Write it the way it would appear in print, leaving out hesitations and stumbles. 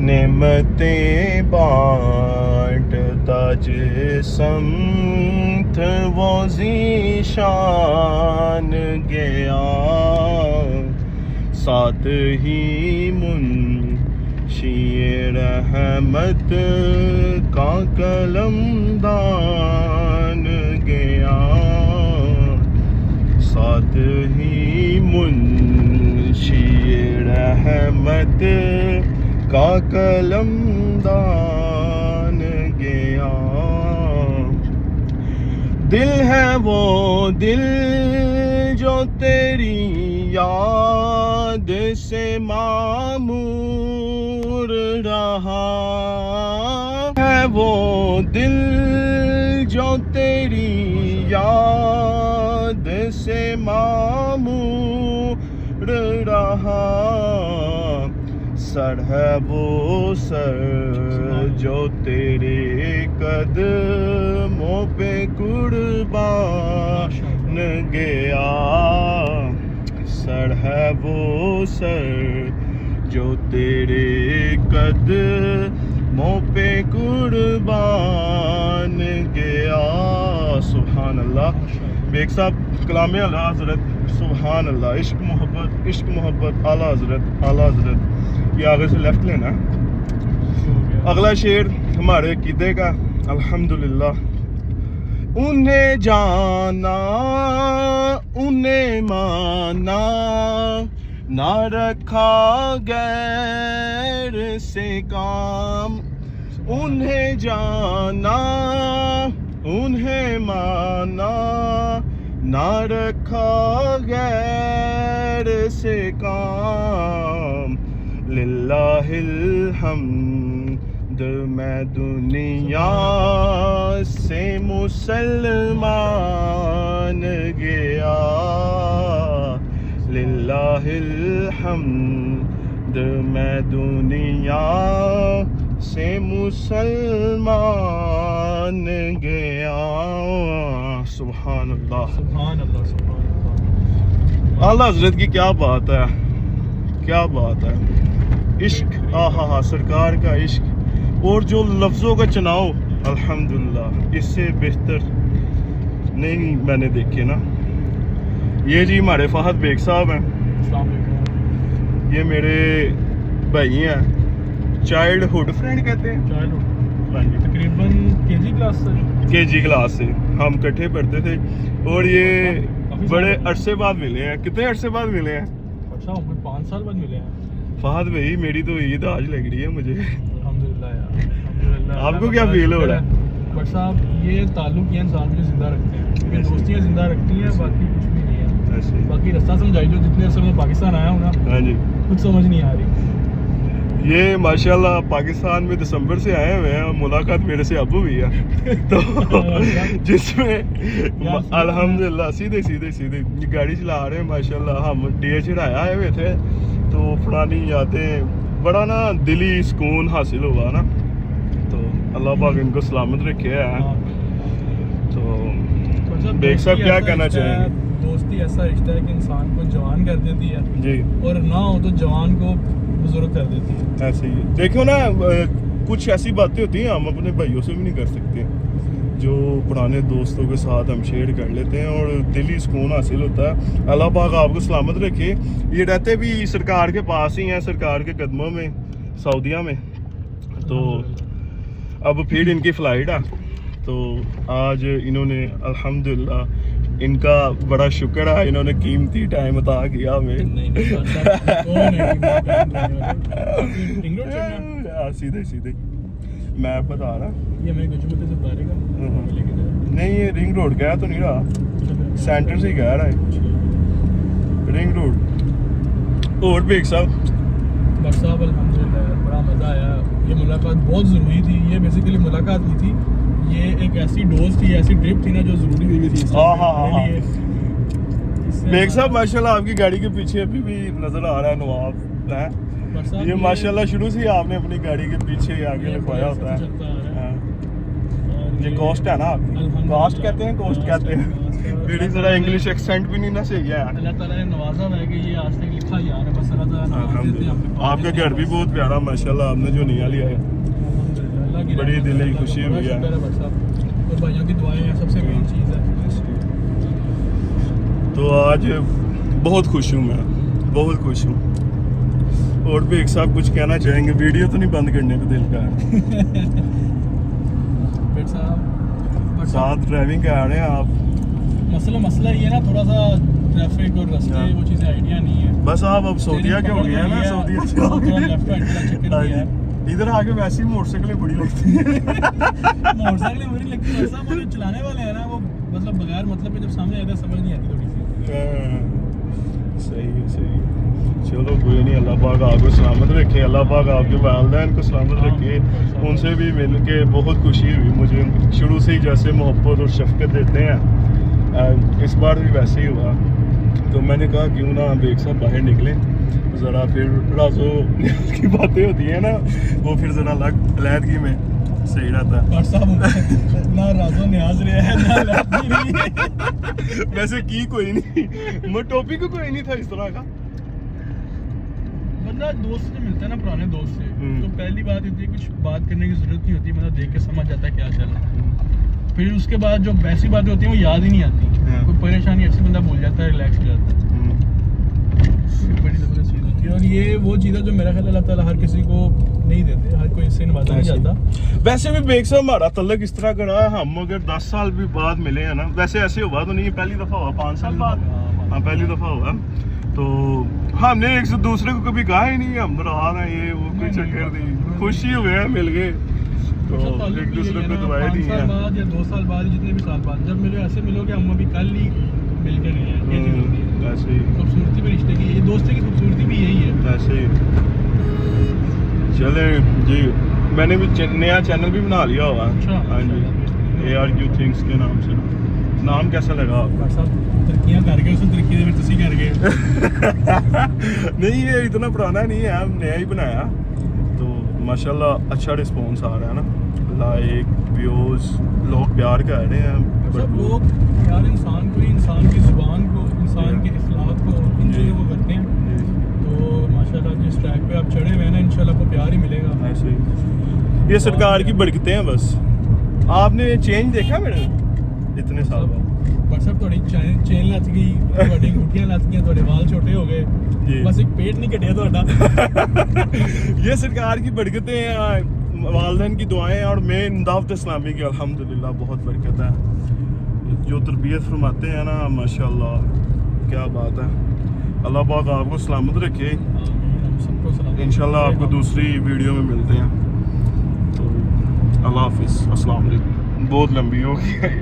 نعمتیں بانٹتا جسمت وہ ذیشان گیا، ساتھ ہی منشی رحمت کا قلم دان گیا، ساتھ ہی منشی رحمت کا قلم دان گیا۔ دل ہے وہ دل جو تیری یاد سے معمور رہا، ہے وہ دل جو تیری یاد سے معمور رہا، سر ہے وہ سر جو تیرے قدموں پہ قربان گیا، سر ہے وہ سر جو تیرے قدموں پہ قربان گیا۔ سبحان اللہ۔ بیگ صاحب کلام اعلیٰ حضرت، سبحان اللہ، عشق محبت اعلیٰ حضرت، اعلیٰ حضرت۔ یہ آگے سے لیفٹ لینا ہے۔ اگلا شعر ہمارے عقیدے کا، الحمدللہ۔ انہیں جانا انہیں مانا، نہ رکھا غیر سے کام، انہیں جانا انہیں مانا، نہ رکھا غیر سے کام، للہ الحمد میں دنیا سے مسلمان گیا، للہ الحمد میں دنیا سے مسلمان گیا۔ سبحان اللہ، سبحان اللہ، سبحان اللہ۔ اعلیٰ حضرت کی کیا بات ہے، کیا بات ہے۔ عشق، آہا سرکار کا عشق، اور جو لفظوں کا چناؤ، الحمدللہ اس سے بہتر نہیں میں نے دیکھے نا۔ یہ جی ہمارے فہد بیگ صاحب ہیں، السلام علیکم۔ یہ میرے بھائی ہیں، چائلڈ ہوڈ فرینڈ کہتے ہیں، تقریباً کے جی کلاس سے، کے جی کلاس سے ہم کٹھے پڑھتے تھے، اور یہ بڑے عرصے بعد ملے ہیں۔ کتنے عرصے بعد ملے ہیں؟ اچھا، ہم 5 سال بعد ملے ہیں۔ فہد بھائی میری تو عید آج لگ رہی ہے مجھے۔ الحمدللہ یار، الحمدللہ۔ آپ کو کیا فیل ہو رہا ہے؟ بٹ صاحب یہ تعلق یہ انسان کو زندہ رکھتے ہیں، یہ دوستیاں زندہ رکھتی ہیں، باقی کچھ بھی نہیں ہے۔ باقی رستہ سمجھائی جو جتنے عرصے میں پاکستان آیا ہوں نا، ہاں جی، کچھ سمجھ نہیں آ رہی۔ یہ ماشاءاللہ پاکستان میں دسمبر سے آئے ہوئے ہیں، ملاقات میرے سے اب ہوئی ہے، تو جس میں الحمدللہ سیدھے گاڑی چلا رہے ہیں ماشاءاللہ۔ ہم ڈی ایچ چڑھایا آئے ہوئے تھے، تو پرانی یادیں، بڑا نا دلی سکون حاصل ہوا نا، تو اللہ پاک ان کو سلامت رکھے ہے۔ تو بیگ صاحب کیا کہنا چاہیں گے؟ دوستی ایسا رشتہ ہے کہ انسان کو جوان کر دیتی ہے جی، اور نہ ہو تو جوان کو بزرگ کر دیتی ہے۔ ایسے ہی دیکھو نا، کچھ ایسی باتیں ہوتی ہیں ہم اپنے بھائیوں سے بھی نہیں کر سکتے، جو پرانے دوستوں کے ساتھ ہم شیئر کر لیتے ہیں، اور دلی سکون حاصل ہوتا ہے۔ اللہ پاک آپ کو سلامت رکھے۔ یہ رہتے بھی سرکار کے پاس ہی ہیں، سرکار کے قدموں میں، سعودیہ میں، تو اب پھر ان کی فلائٹ ہے، تو آج انہوں نے الحمدللہ، ان کا بڑا شکر ہے، انہوں نے قیمتی ٹائم عطا کیا ہمیں۔ سیدھے میں بتا رہا، نہیں یہ رنگ روڈ گیا تو نہیں رہا، سینٹر سے ہی گیا رہا ہے رنگ روڈ۔ اور بیگ صاحب الحمدللہ بڑا مزہ آیا، یہ ملاقات بہت ضروری تھی۔ یہ بیسیکلی ملاقات نہیں تھی، یہ ایک ایسی ڈوز تھی، ایسی ٹرپ تھی نا جو ضروری ہوئی تھی۔ بیگ صاحب ماشاءاللہ آپ کی گاڑی کے پیچھے ابھی بھی نظر آ رہا ہے نواب ہے، یہ ماشاءاللہ شروع سے آپ نے اپنی گاڑی کے پیچھے آگے لکھوایا ہوتا ہے۔ یہ کوسٹ ہے نا، آپ کی کوسٹ کہتے ہیں، کوسٹ کہتے ہیں۔ میری ذرا انگلش ایکسینٹ بھی نہیں نا صحیح ہے. اللہ تعالیٰ نے نوازا ہے کہ یہ آج تک لکھا یار ہے. بس اللہ تعالیٰ نواز دیتے ہیں ہم پہ. آپ کا گھر بھی بہت پیارا ماشاءاللہ آپ نے جو نیا لیا ہے. اللہ کی بڑی رحمت دل ہے. کی خوشی ہوئی ہے. شکر ہے بھائی صاحب. اور بھائیوں کی دعائیں ہیں سب سے مین چیز ہے. تو آج بہت خوش ہوں میں, بہت خوش ہوں. اور بھی ایک صاحب کچھ کہنا چاہیں گے؟ ویڈیو تو نہیں بند کرنے کو دل کا ہے. بٹ صاحب ساتھ ڈرائیونگ کر رہے ہیں آپ. مسئلہ یہ نا تھوڑا سا ٹریفک اور راستے وہ چیزیں آئیڈیا نہیں ہے. بس آپ اب سعودیہ کے ہو گئے ہیں نا, سعودیہ سے ہو گئے. ادھر آگے ویسے ہی موٹر سائیکلیں بڑی لگتی ہیں. موٹر سائیکلیں بڑی لگتی ہیں صاحب. وہ جو چلانے والے ہیں نا وہ مطلب بغیر مطلب جب سامنے آتا ہے سمجھ نہیں آتی تھوڑی سی. صحیح ہے, صحیح ہے. چلو کوئی نہیں, اللہ پاک آپ کو سلامت رکھے. اللہ پاک آپ کے والدین کو سلامت رکھے. ان سے بھی مل کے بہت خوشی ہوئی مجھے. شروع سے ہی جیسے محبت اور شفقت دیتے ہیں, اس بار بھی ویسے ہی ہوا. تو میں نے کہا کیوں نہ ہم ایک ساتھ باہر نکلیں, ذرا پھر راز و نیاز کی باتیں ہوتی ہیں نا, وہ پھر ذرا علیحدگی میں صحیح رہتا ہے. اور صاحب نہ راز و نیاز رہے ہیں نہ علیحدگی رہی. ویسے کی کوئی نہیں, میں ٹاپک کوئی نہیں تھا اس طرح کا. بندہ دوست سے ملتا ہے نا, پرانے دوست سے, تو پہلی بات ہوتی ہے کچھ بات کرنے کی ضرورت نہیں ہوتی. مطلب دیکھ کے سمجھ جاتا ہے کیا چل رہا ہے. پھر اس کے بعد جو ویسی باتیں ہوتی ہیں وہ یاد ہی نہیں آتی. کوئی پریشانی ایسی بندہ بھول جاتا ہے, ریلیکس ہو جاتا ہے. بڑی زبردست چیز ہوتی ہے. اور یہ وہ چیز ہے جو میرا خیال اللہ تعالیٰ ہر کسی کو نہیں دیتے, ہر کوئی اس سے نوازا نہیں جاتا. ویسے بھی بیگ صاحب ہمارا تعلق اس طرح کا رہا, ہم اگر 10 سال بھی بعد ملے ہیں نا, ویسے ایسے ہوا تو نہیں, پہلی دفعہ ہوا 5 سال بعد. ہاں پہلی دفعہ ہوا. تو ہم نے ایک دوسرے کو کبھی کہا ہی نہیں ہم رہا نا, یہ وہ کوئی چکر نہیں, خوشی ہوئے ہیں مل گئے. تو ایک دوسرے کو دعائیں دی ہیں. 5 سال بعد یا 2 سال بعد, جتنے بھی سال بعد جب ملو ایسے ملو کہ ہم ابھی کل ہی مل کے گئے ہیں. یہ چیز ہوتی ہے ایسے ہی, خوبصورتی بھی رشتے کی, یہ دوستی کی خوبصورتی بھی یہی ہے. ایسے ہی. چلیں جی, میں نے بھی نیا چینل بھی بنا لیا ہوا. ہاں جی, ARQ تھنگس کے نام سے. نام کیسا لگا آپ ڈاکٹر صاحب ترقیاں کر گئے, اس ترقی دے تسی کر گئے. نہیں یہ اتنا پرانا نہیں ہے, ہم نیا ہی بنایا. تو ماشاءاللہ اچھا رسپانس آ رہا ہے نا, لائک ویوز, لوگ پیار کر رہے ہیں. سب لوگ یار انسان کو, انسان کی زبان کو, انسان کے اخلاق کو, ان چیزوں کو کرتے ہیں. تو ماشاءاللہ جس ٹریک پہ آپ چڑھے ہوئے ہیں نا, انشاءاللہ آپ کو پیار ہی ملے گا. ایسے ہی یہ سرکار کی برکتیں ہیں بس. آپ نے چینج دیکھا میرے اتنے سال بعد؟ بٹ صاحب تھوڑی چین لت گئی, تھوڑی انگوٹھیاں لت گئیں, تھوڑے وال چھوٹے ہو گئے, بس ایک پیٹ نہیں کٹیا تھوڑا. یہ سرکار کی برکتیں ہیں, والدین کی دعائیں, اور مین دعوت اسلامی کی الحمدللہ بہت برکت ہے. جو تربیت فرماتے ہیں نا ماشاءاللہ, کیا بات ہے. اللہ پاک آپ کو سلامت رکھے. انشاءاللہ آپ کو دوسری ویڈیو میں ملتے ہیں. تو اللہ حافظ, السلام علیکم. بہت لمبی ہو گئی ہے.